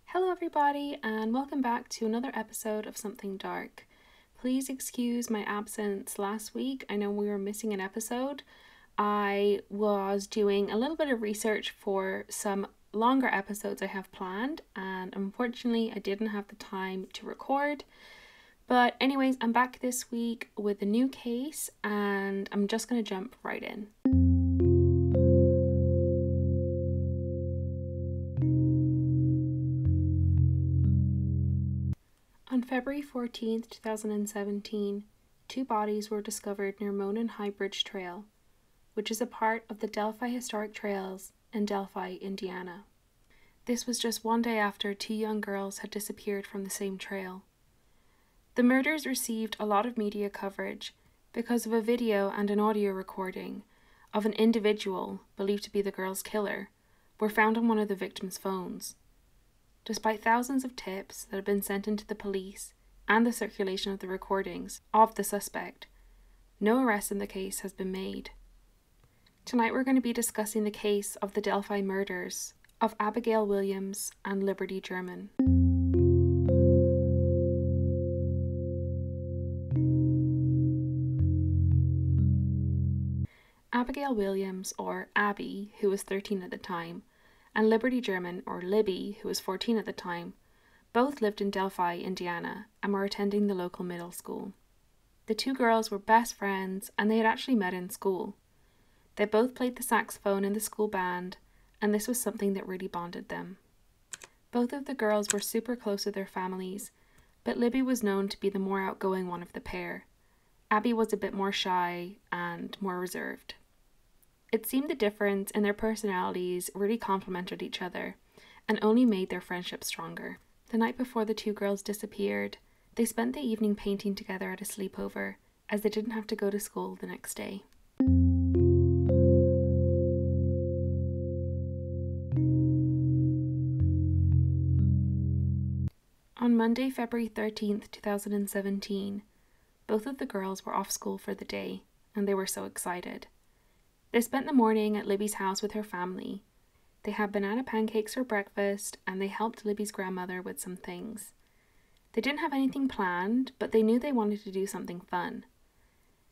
Hello everybody, and welcome back to another episode of Something Dark. Please excuse my absence last week. I know we were missing an episode. I was doing a little bit of research for some longer episodes I have planned, and unfortunately I didn't have the time to record. But anyways, I'm back this week with a new case, and I'm just going to jump right in. On February 14th, 2017, two bodies were discovered near Monon High Bridge Trail, which is a part of the Delphi Historic Trails in Delphi, Indiana. This was just one day after two young girls had disappeared from the same trail. The murders received a lot of media coverage because of a video and an audio recording of an individual believed to be the girls' killer were found on one of the victims' phones. Despite thousands of tips that have been sent into the police and the circulation of the recordings of the suspect, no arrest in the case has been made. Tonight we're going to be discussing the case of the Delphi murders of Abigail Williams and Libby German. Abigail Williams, or Abby, who was 13 at the time, and Libby German, or Libby, who was 14 at the time, both lived in Delphi, Indiana, and were attending the local middle school. The two girls were best friends, and they had actually met in school. They both played the saxophone in the school band, and this was something that really bonded them. Both of the girls were super close with their families, but Libby was known to be the more outgoing one of the pair. Abby was a bit more shy and more reserved. It seemed the difference in their personalities really complemented each other and only made their friendship stronger. The night before the two girls disappeared, they spent the evening painting together at a sleepover, as they didn't have to go to school the next day. On Monday, February 13th, 2017, both of the girls were off school for the day, and they were so excited. They spent the morning at Libby's house with her family. They had banana pancakes for breakfast, and they helped Libby's grandmother with some things. They didn't have anything planned, but they knew they wanted to do something fun.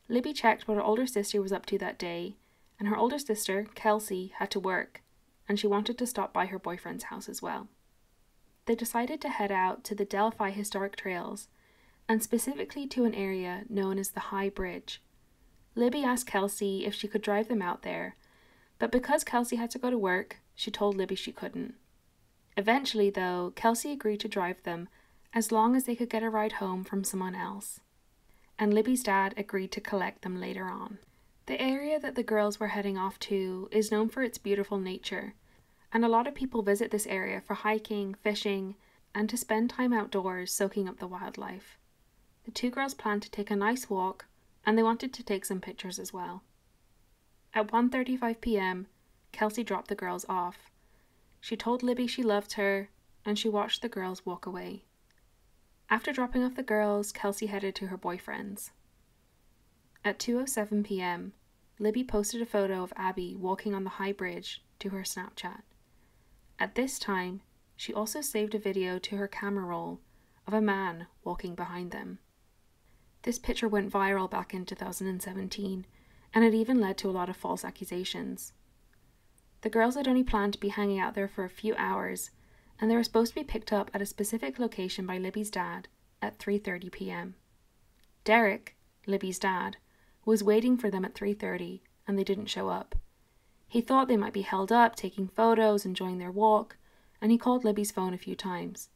Libby checked what her older sister was up to that day, and her older sister, Kelsey, had to work, and she wanted to stop by her boyfriend's house as well. They decided to head out to the Delphi Historic Trails, and specifically to an area known as the High Bridge. Libby asked Kelsey if she could drive them out there, but because Kelsey had to go to work, she told Libby she couldn't. Eventually, though, Kelsey agreed to drive them as long as they could get a ride home from someone else, and Libby's dad agreed to collect them later on. The area that the girls were heading off to is known for its beautiful nature, and a lot of people visit this area for hiking, fishing, and to spend time outdoors soaking up the wildlife. The two girls planned to take a nice walk, and they wanted to take some pictures as well. At 1:35 p.m., Kelsey dropped the girls off. She told Libby she loved her, and she watched the girls walk away. After dropping off the girls, Kelsey headed to her boyfriend's. At 2:07 p.m., Libby posted a photo of Abby walking on the high bridge to her Snapchat. At this time, she also saved a video to her camera roll of a man walking behind them. This picture went viral back in 2017, and it even led to a lot of false accusations. The girls had only planned to be hanging out there for a few hours, and they were supposed to be picked up at a specific location by Libby's dad at 3:30 p.m. Derek, Libby's dad, was waiting for them at 3:30, and they didn't show up. He thought they might be held up, taking photos, enjoying their walk, and he called Libby's phone a few times.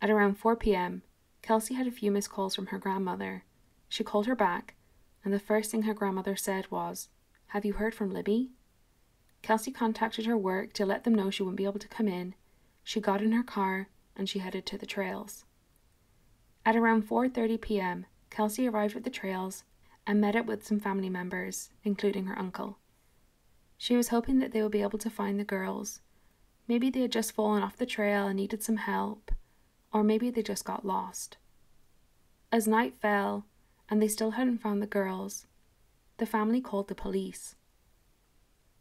At around 4 p.m., Kelsey had a few missed calls from her grandmother. She called her back, and the first thing her grandmother said was, "Have you heard from Libby?" Kelsey contacted her work to let them know she wouldn't be able to come in. She got in her car, and she headed to the trails. At around 4:30 p.m., Kelsey arrived at the trails and met up with some family members, including her uncle. She was hoping that they would be able to find the girls. Maybe they had just fallen off the trail and needed some help, or maybe they just got lost. As night fell, and they still hadn't found the girls, the family called the police.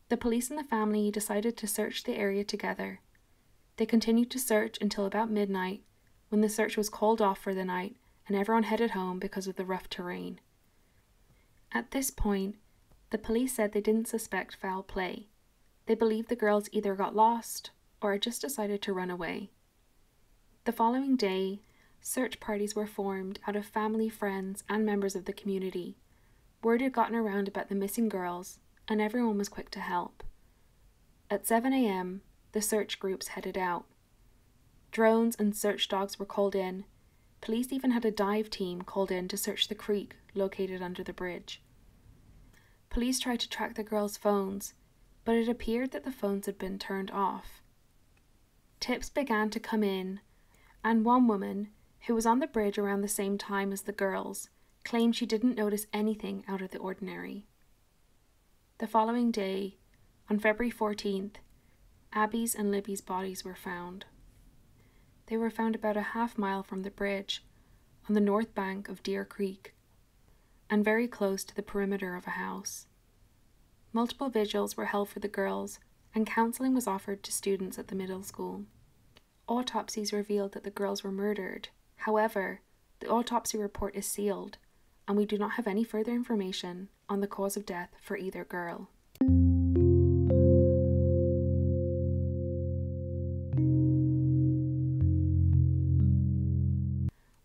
The police and the family decided to search the area together. They continued to search until about midnight, when the search was called off for the night and everyone headed home because of the rough terrain. At this point, the police said they didn't suspect foul play. They believed the girls either got lost or had just decided to run away. The following day, search parties were formed out of family, friends, and members of the community. Word had gotten around about the missing girls, and everyone was quick to help. At 7 a.m., the search groups headed out. Drones and search dogs were called in. Police even had a dive team called in to search the creek located under the bridge. Police tried to track the girls' phones, but it appeared that the phones had been turned off. Tips began to come in, and one woman, who was on the bridge around the same time as the girls, claimed she didn't notice anything out of the ordinary. The following day, on February 14th, Abby's and Libby's bodies were found. They were found about a half-mile from the bridge, on the north bank of Deer Creek, and very close to the perimeter of a house. Multiple vigils were held for the girls, and counselling was offered to students at the middle school. Autopsies revealed that the girls were murdered. However, the autopsy report is sealed, and we do not have any further information on the cause of death for either girl.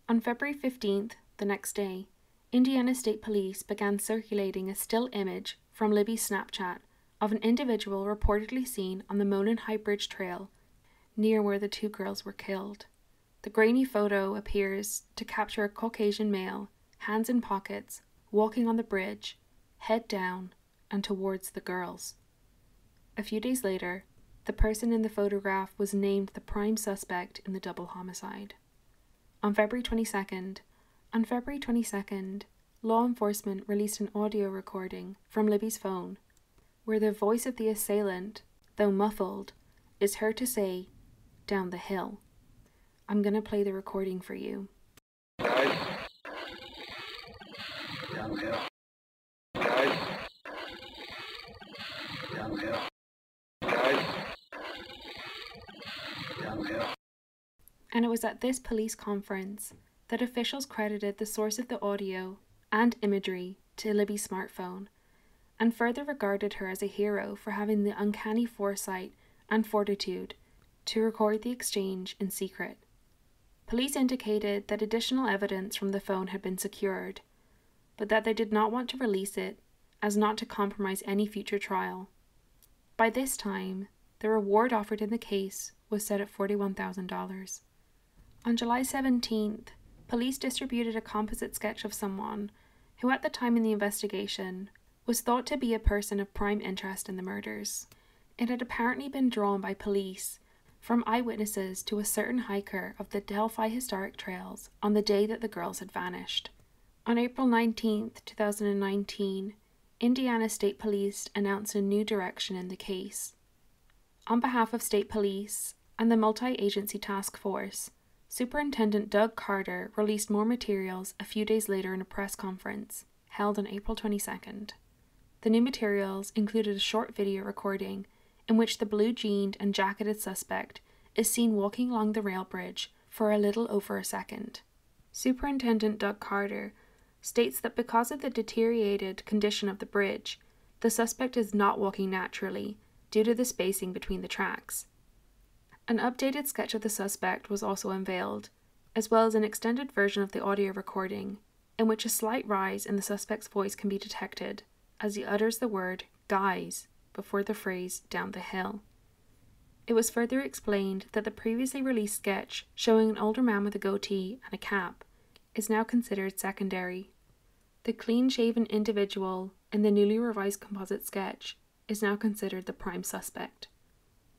On February 15th, the next day, Indiana State Police began circulating a still image from Libby's Snapchat of an individual reportedly seen on the Monon High Bridge Trail near where the two girls were killed. The grainy photo appears to capture a Caucasian male, hands in pockets, walking on the bridge, head down, and towards the girls. A few days later, the person in the photograph was named the prime suspect in the double homicide. On February 22nd, law enforcement released an audio recording from Libby's phone, where the voice of the assailant, though muffled, is heard to say, "Down the hill." I'm going to play the recording for you. Guys, down the hill. Guys, down the hill. Guys, down the hill. And it was at this police conference that officials credited the source of the audio and imagery to Libby's smartphone, and further regarded her as a hero for having the uncanny foresight and fortitude to record the exchange in secret. Police indicated that additional evidence from the phone had been secured, but that they did not want to release it as not to compromise any future trial. By this time, the reward offered in the case was set at $41,000. On July 17th, police distributed a composite sketch of someone who at the time in the investigation was thought to be a person of prime interest in the murders. It had apparently been drawn by police from eyewitnesses to a certain hiker of the Delphi Historic Trails on the day that the girls had vanished. On April 19th, 2019, Indiana State Police announced a new direction in the case. On behalf of State Police and the Multi-Agency Task Force, Superintendent Doug Carter released more materials a few days later in a press conference held on April 22nd. The new materials included a short video recording in which the blue-jeaned and jacketed suspect is seen walking along the rail bridge for a little over a second. Superintendent Doug Carter states that because of the deteriorated condition of the bridge, the suspect is not walking naturally due to the spacing between the tracks. An updated sketch of the suspect was also unveiled, as well as an extended version of the audio recording, in which a slight rise in the suspect's voice can be detected as he utters the word "guys" before the phrase "down the hill." It was further explained that the previously released sketch showing an older man with a goatee and a cap is now considered secondary. The clean-shaven individual in the newly revised composite sketch is now considered the prime suspect.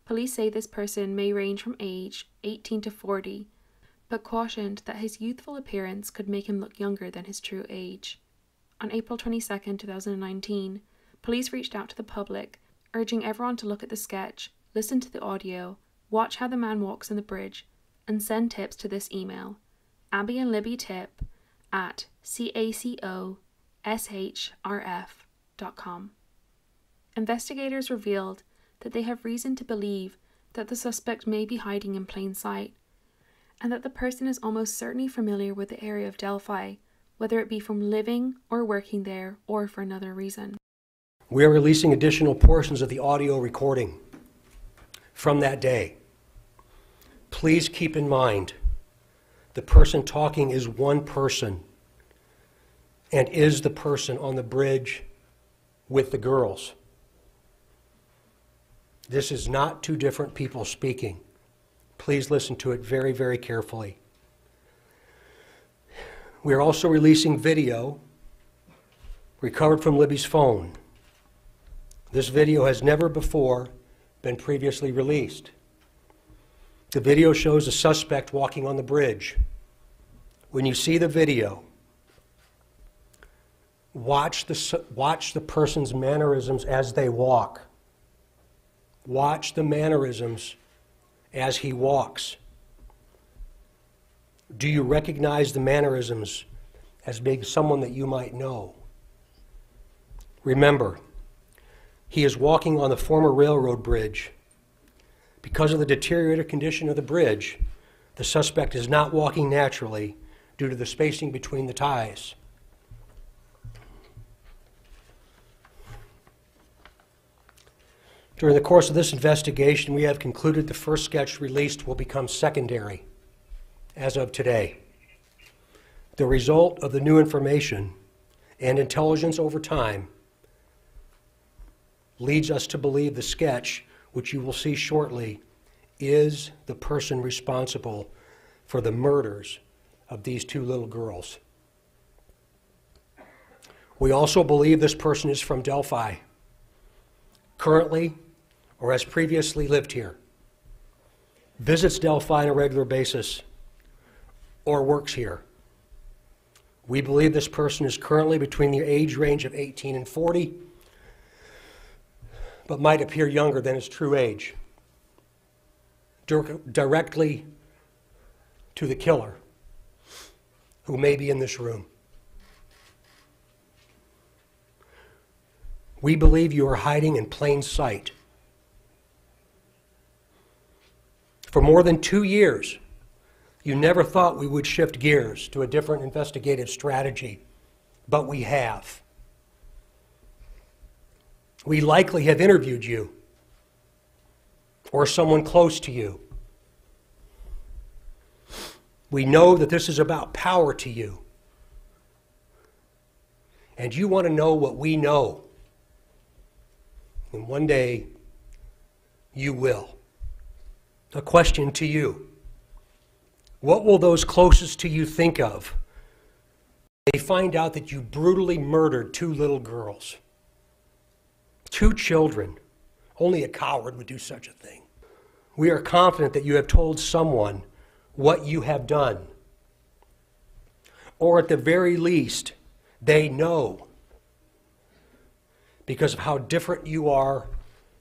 Police say this person may range from age 18 to 40, but cautioned that his youthful appearance could make him look younger than his true age. On April 22, 2019, police reached out to the public, urging everyone to look at the sketch, listen to the audio, watch how the man walks on the bridge, and send tips to this email, abbyandlibbytip@cacoShrf untitled.com. Investigators revealed that they have reason to believe that the suspect may be hiding in plain sight, and that the person is almost certainly familiar with the area of Delphi, whether it be from living or working there or for another reason. We are releasing additional portions of the audio recording from that day. Please keep in mind, the person talking is one person and is the person on the bridge with the girls. This is not two different people speaking. Please listen to it very, very carefully. We are also releasing video recovered from Libby's phone. This video has never before been previously released. The video shows a suspect walking on the bridge. When you see the video, watch the person's mannerisms as they walk. Watch the mannerisms as he walks. Do you recognize the mannerisms as being someone that you might know? Remember, he is walking on the former railroad bridge. Because of the deteriorated condition of the bridge, the suspect is not walking naturally due to the spacing between the ties. During the course of this investigation, we have concluded the first sketch released will become secondary as of today. The result of the new information and intelligence over time leads us to believe the sketch, which you will see shortly, is the person responsible for the murders of these two little girls. We also believe this person is from Delphi, currently or has previously lived here, visits Delphi on a regular basis, or works here. We believe this person is currently between the age range of 18 and 40, but might appear younger than his true age. Directly to the killer, who may be in this room. We believe you are hiding in plain sight. For more than 2 years, you never thought we would shift gears to a different investigative strategy, but we have. We likely have interviewed you or someone close to you. We know that this is about power to you, and you want to know what we know. And one day, you will. A question to you. What will those closest to you think of when they find out that you brutally murdered two little girls? 2 children. Only a coward would do such a thing. We are confident that you have told someone what you have done. Or at the very least, they know, because of how different you are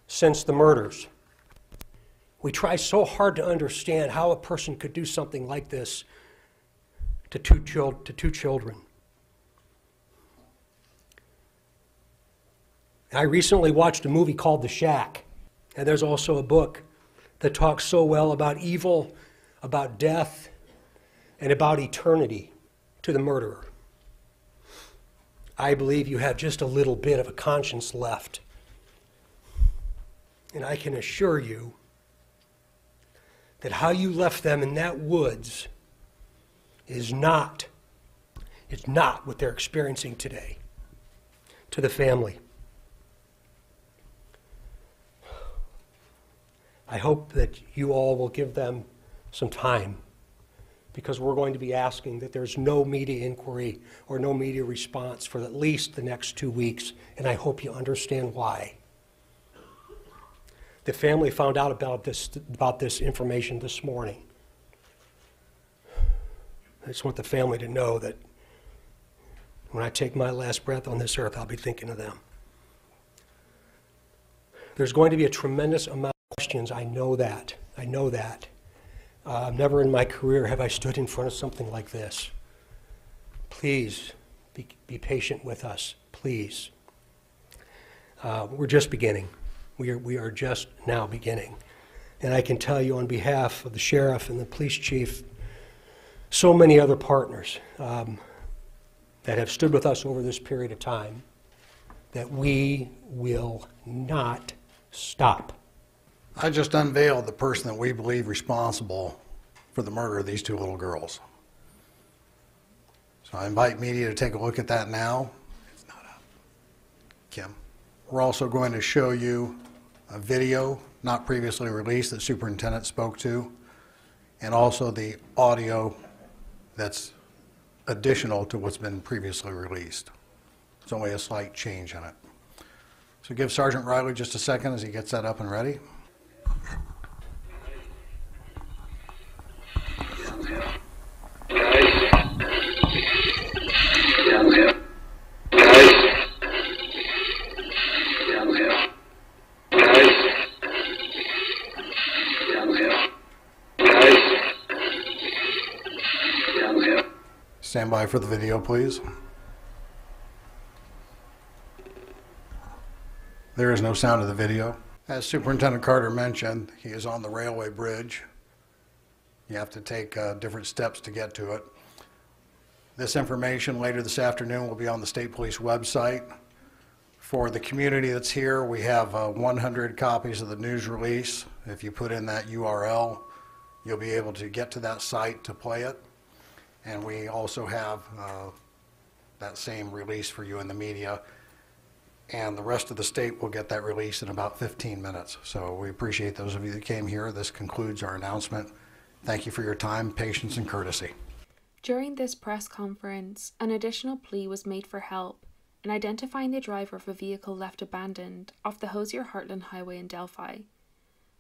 since the murders. We try so hard to understand how a person could do something like this to two children. I recently watched a movie called The Shack, and there's also a book that talks so well about evil, about death, and about eternity to the murderer. I believe you have just a little bit of a conscience left. And I can assure you that how you left them in that woods is not what they're experiencing today. To the family, I hope that you all will give them some time, because we're going to be asking that there's no media inquiry or no media response for at least the next 2 weeks, and I hope you understand why. The family found out about this information this morning. I just want the family to know that when I take my last breath on this earth, I'll be thinking of them. There's going to be a tremendous amount of questions. I know that. Never in my career have I stood in front of something like this. Please be patient with us, please. we're just beginning. We are just now beginning. And I can tell you on behalf of the sheriff and the police chief, so many other partners that have stood with us over this period of time, that we will not stop. I just unveiled the person that we believe responsible for the murder of these two little girls. So I invite media to take a look at that now. It's not up. Kim. We're also going to show you a video not previously released that Superintendent spoke to, and also the audio that's additional to what's been previously released. It's only a slight change in it. So give Sergeant Riley just a second as he gets that up and ready. Stand by for the video, please. There is no sound of the video. As Superintendent Carter mentioned, he is on the railway bridge. You have to take different steps to get to it. This information later this afternoon will be on the State Police website. For the community that's here, we have 100 copies of the news release. If you put in that URL, you'll be able to get to that site to play it. And we also have that same release for you in the media. And the rest of the state will get that release in about 15 minutes. So we appreciate those of you that came here. This concludes our announcement. Thank you for your time, patience, and courtesy. During this press conference, an additional plea was made for help in identifying the driver of a vehicle left abandoned off the Hosier-Heartland Highway in Delphi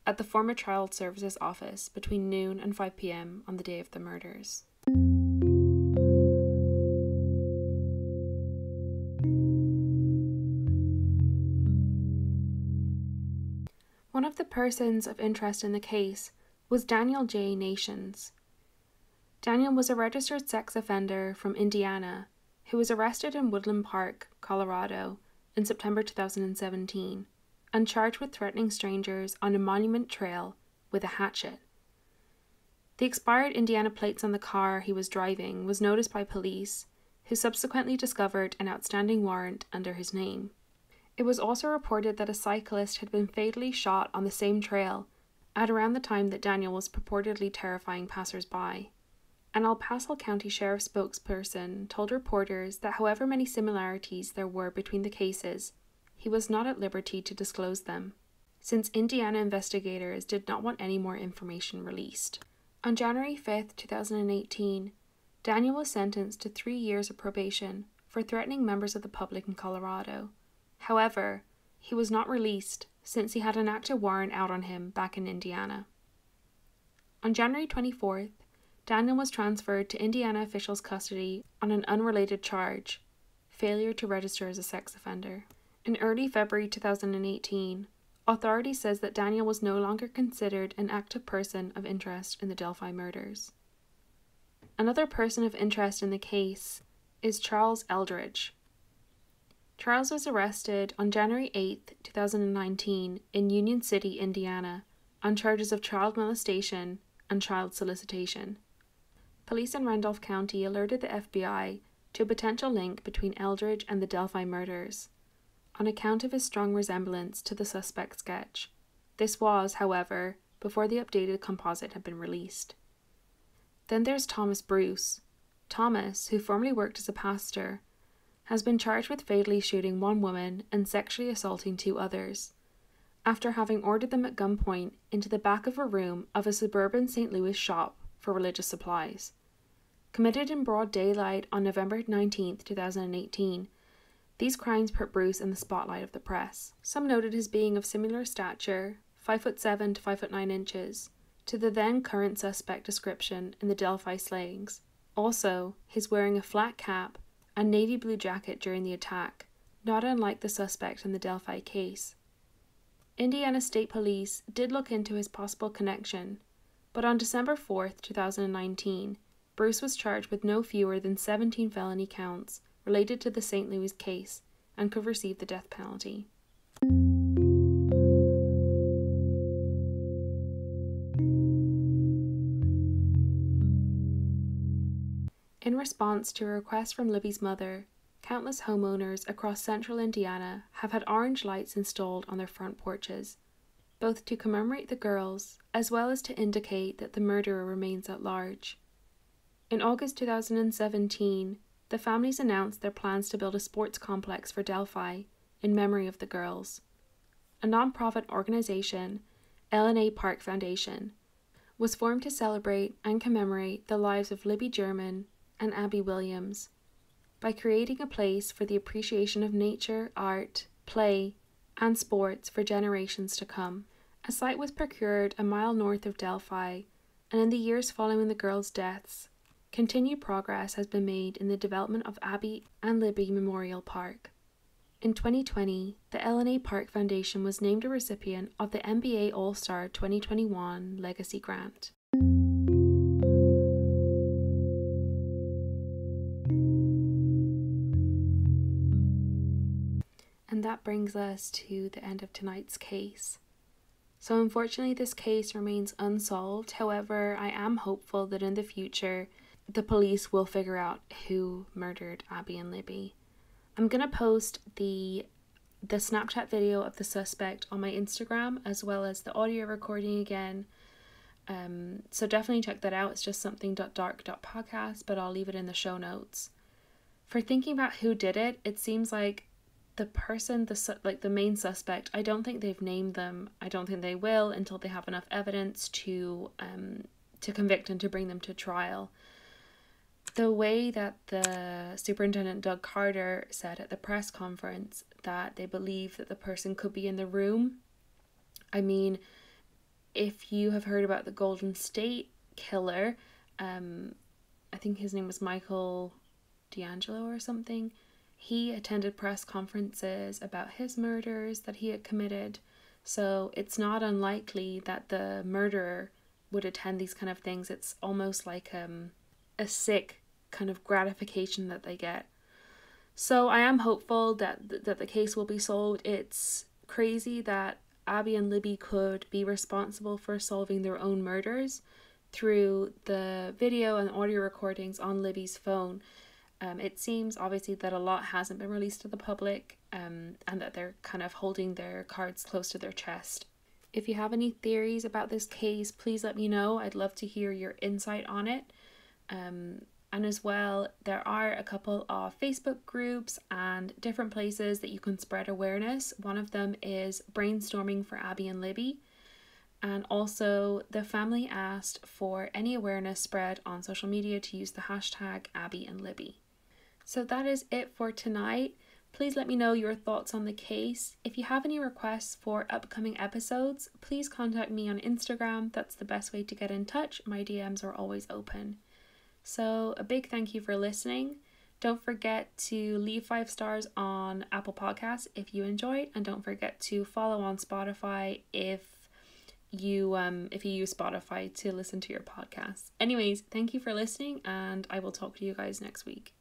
at the former Child Services office between noon and 5 p.m. on the day of the murders. One of the persons of interest in the case was Daniel J. Nations. Daniel was a registered sex offender from Indiana who was arrested in Woodland Park, Colorado in September 2017 and charged with threatening strangers on a Monument Trail with a hatchet. The expired Indiana plates on the car he was driving was noticed by police, who subsequently discovered an outstanding warrant under his name. It was also reported that a cyclist had been fatally shot on the same trail at around the time that Daniel was purportedly terrifying passers-by. An El Paso County Sheriff's spokesperson told reporters that however many similarities there were between the cases, he was not at liberty to disclose them, since Indiana investigators did not want any more information released. On January 5, 2018, Daniel was sentenced to 3 years of probation for threatening members of the public in Colorado. However, he was not released since he had an active warrant out on him back in Indiana. On January 24th, Daniel was transferred to Indiana officials' custody on an unrelated charge, failure to register as a sex offender. In early February 2018, authorities says that Daniel was no longer considered an active person of interest in the Delphi murders. Another person of interest in the case is Charles Eldridge. Charles was arrested on January 8, 2019 in Union City, Indiana, on charges of child molestation and child solicitation. Police in Randolph County alerted the FBI to a potential link between Eldridge and the Delphi murders, on account of his strong resemblance to the suspect sketch. This was, however, before the updated composite had been released. Then there's Thomas Bruce. Thomas, who formerly worked as a pastor, has been charged with fatally shooting one woman and sexually assaulting 2 others, after having ordered them at gunpoint into the back of a room of a suburban St. Louis shop for religious supplies. Committed in broad daylight on November 19, 2018, these crimes put Bruce in the spotlight of the press. Some noted his being of similar stature, 5'7" to 5'9" inches, to the then current suspect description in the Delphi slayings. Also, his wearing a flat cap and navy blue jacket during the attack, not unlike the suspect in the Delphi case. Indiana State Police did look into his possible connection, but on December 4, 2019, Bruce was charged with no fewer than 17 felony counts related to the St. Louis case and could receive the death penalty. In response to a request from Libby's mother, countless homeowners across central Indiana have had orange lights installed on their front porches, both to commemorate the girls as well as to indicate that the murderer remains at large. In August 2017, the families announced their plans to build a sports complex for Delphi in memory of the girls. A non-profit organization, L&A Park Foundation, was formed to celebrate and commemorate the lives of Libby German and Abby Williams by creating a place for the appreciation of nature, art, play, and sports for generations to come. A site was procured a mile north of Delphi, and in the years following the girls' deaths, continued progress has been made in the development of Abby and Libby Memorial Park. In 2020, the L&A Park Foundation was named a recipient of the NBA All-Star 2021 Legacy Grant. And that brings us to the end of tonight's case. So unfortunately, this case remains unsolved. However, I am hopeful that in the future, the police will figure out who murdered Abby and Libby. I'm going to post the Snapchat video of the suspect on my Instagram, as well as the audio recording again. So definitely check that out. It's just something.dark.podcast, but I'll leave it in the show notes. For thinking about who did it, it seems like the person, the main suspect, I don't think they've named them. I don't think they will until they have enough evidence to convict and to bring them to trial. The way that the Superintendent Doug Carter said at the press conference that they believe that the person could be in the room, I mean, if you have heard about the Golden State Killer, I think his name was Michael D'Angelo or something, he attended press conferences about his murders that he had committed, so it's not unlikely that the murderer would attend these kind of things. It's almost like a sick kind of gratification that they get. So I am hopeful that the case will be solved. It's crazy that Abby and Libby could be responsible for solving their own murders through the video and audio recordings on Libby's phone. It seems obviously that a lot hasn't been released to the public, and that they're kind of holding their cards close to their chest. If you have any theories about this case, please let me know. I'd love to hear your insight on it. And as well, there are a couple of Facebook groups and different places that you can spread awareness. One of them is Brainstorming for Abby and Libby. And also, the family asked for any awareness spread on social media to use the hashtag Abby and Libby. So that is it for tonight. Please let me know your thoughts on the case. If you have any requests for upcoming episodes, please contact me on Instagram. That's the best way to get in touch. My DMs are always open. So a big thank you for listening. Don't forget to leave 5 stars on Apple Podcasts if you enjoyed, and don't forget to follow on Spotify if you use Spotify to listen to your podcasts. Anyways, thank you for listening, and I will talk to you guys next week.